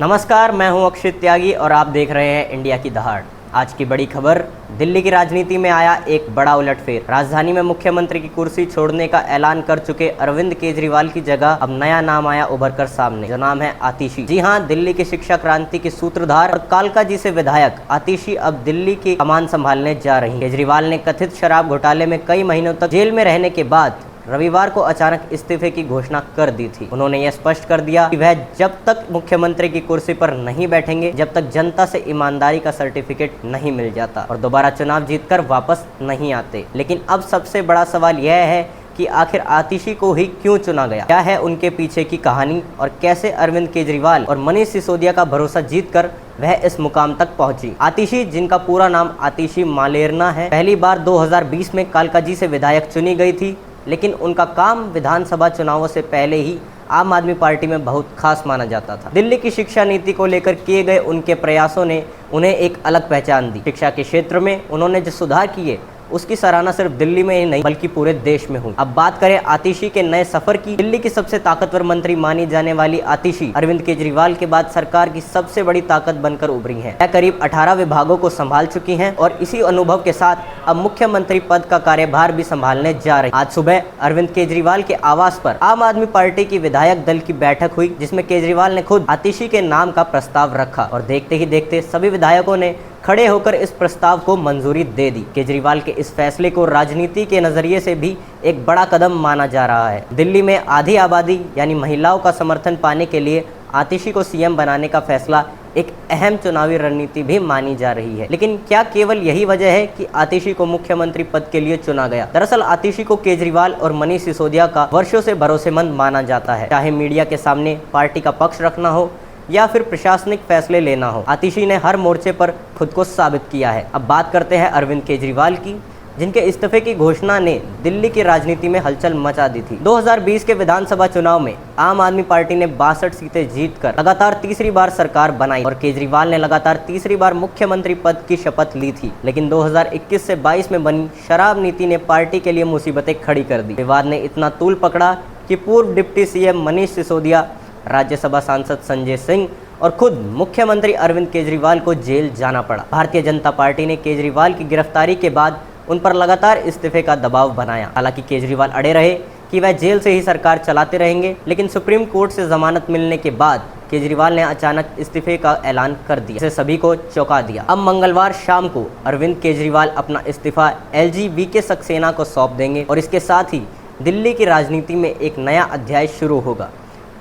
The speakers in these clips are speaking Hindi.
नमस्कार, मैं हूं अक्षित त्यागी और आप देख रहे हैं इंडिया की दहाड़। आज की बड़ी खबर, दिल्ली की राजनीति में आया एक बड़ा उलटफेर। राजधानी में मुख्यमंत्री की कुर्सी छोड़ने का ऐलान कर चुके अरविंद केजरीवाल की जगह अब नया नाम आया उभर कर सामने, जो नाम है आतिशी। जी हां, दिल्ली की शिक्षा क्रांति की सूत्रधार और कालकाजी से विधायक आतिशी अब दिल्ली की कमान संभालने जा रही। केजरीवाल ने कथित शराब घोटाले में कई महीनों तक जेल में रहने के बाद रविवार को अचानक इस्तीफे की घोषणा कर दी थी। उन्होंने यह स्पष्ट कर दिया कि वह जब तक मुख्यमंत्री की कुर्सी पर नहीं बैठेंगे, जब तक जनता से ईमानदारी का सर्टिफिकेट नहीं मिल जाता और दोबारा चुनाव जीतकर वापस नहीं आते। लेकिन अब सबसे बड़ा सवाल यह है कि आखिर आतिशी को ही क्यों चुना गया? क्या है उनके पीछे की कहानी और कैसे अरविंद केजरीवाल और मनीष सिसोदिया का भरोसा जीतकर वह इस मुकाम तक पहुंची? आतिशी, जिनका पूरा नाम आतिशी मालेर्ना है, पहली बार 2020 में कालकाजी से विधायक चुनी गई थी, लेकिन उनका काम विधानसभा चुनावों से पहले ही आम आदमी पार्टी में बहुत खास माना जाता था। दिल्ली की शिक्षा नीति को लेकर किए गए उनके प्रयासों ने उन्हें एक अलग पहचान दी। शिक्षा के क्षेत्र में उन्होंने जो सुधार किए, उसकी सराहना सिर्फ दिल्ली में ही नहीं बल्कि पूरे देश में हुई। अब बात करें आतिशी के नए सफर की। दिल्ली की सबसे ताकतवर मंत्री मानी जाने वाली आतिशी अरविंद केजरीवाल के बाद सरकार की सबसे बड़ी ताकत बनकर उभरी हैं। वह करीब 18 विभागों को संभाल चुकी हैं और इसी अनुभव के साथ अब मुख्यमंत्री पद का कार्यभार भी संभालने जा रही। आज सुबह अरविंद केजरीवाल के आवास पर आम आदमी पार्टी की विधायक दल की बैठक हुई, जिसमें केजरीवाल ने खुद आतिशी के नाम का प्रस्ताव रखा और देखते ही देखते सभी विधायकों ने खड़े होकर इस प्रस्ताव को मंजूरी दे दी। केजरीवाल के इस फैसले को राजनीति के नजरिए से भी एक बड़ा कदम माना जा रहा है। दिल्ली में आधी आबादी यानी महिलाओं का समर्थन पाने के लिए आतिशी को सीएम बनाने का फैसला एक अहम चुनावी रणनीति भी मानी जा रही है। लेकिन क्या केवल यही वजह है कि आतिशी को मुख्यमंत्री पद के लिए चुना गया? दरअसल आतिशी को केजरीवाल और मनीष सिसोदिया का वर्षों से भरोसेमंद माना जाता है, चाहे मीडिया के सामने पार्टी का पक्ष रखना हो या फिर प्रशासनिक फैसले लेना हो। आतिशी ने हर मोर्चे पर खुद को साबित किया है। अब बात करते हैं अरविंद केजरीवाल की, जिनके इस्तीफे की घोषणा ने दिल्ली की राजनीति में हलचल मचा दी थी। 2020 के विधानसभा चुनाव में आम आदमी पार्टी ने 62 सीटें जीतकर लगातार तीसरी बार सरकार बनाई और केजरीवाल ने लगातार तीसरी बार मुख्यमंत्री पद की शपथ ली थी। लेकिन 2021 से 22 में बनी शराब नीति ने पार्टी के लिए मुसीबतें खड़ी कर दी। विवाद ने इतना तूल पकड़ा कि पूर्व डिप्टी सीएम मनीष सिसोदिया, राज्यसभा सांसद संजय सिंह और खुद मुख्यमंत्री अरविंद केजरीवाल को जेल जाना पड़ा। भारतीय जनता पार्टी ने केजरीवाल की गिरफ्तारी के बाद उन पर लगातार इस्तीफे का दबाव बनाया। हालांकि केजरीवाल अड़े रहे कि वह जेल से ही सरकार चलाते रहेंगे, लेकिन सुप्रीम कोर्ट से जमानत मिलने के बाद केजरीवाल ने अचानक इस्तीफे का ऐलान कर दिया, जिससे सभी को चौंका दिया। अब मंगलवार शाम को अरविंद केजरीवाल अपना इस्तीफा एलजी वीके सक्सेना को सौंप देंगे और इसके साथ ही दिल्ली की राजनीति में एक नया अध्याय शुरू होगा।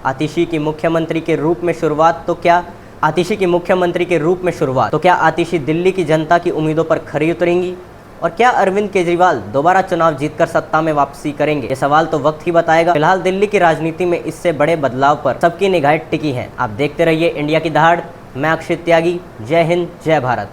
आतिशी की मुख्यमंत्री के रूप में शुरुआत तो क्या आतिशी दिल्ली की जनता की उम्मीदों पर खरी उतरेंगी? और क्या अरविंद केजरीवाल दोबारा चुनाव जीतकर सत्ता में वापसी करेंगे? ये सवाल तो वक्त ही बताएगा। फिलहाल दिल्ली की राजनीति में इससे बड़े बदलाव पर सबकी निगाहें टिकी हैं। आप देखते रहिए इंडिया की दहाड़। मैं अक्षित त्यागी। जय हिंद, जय भारत।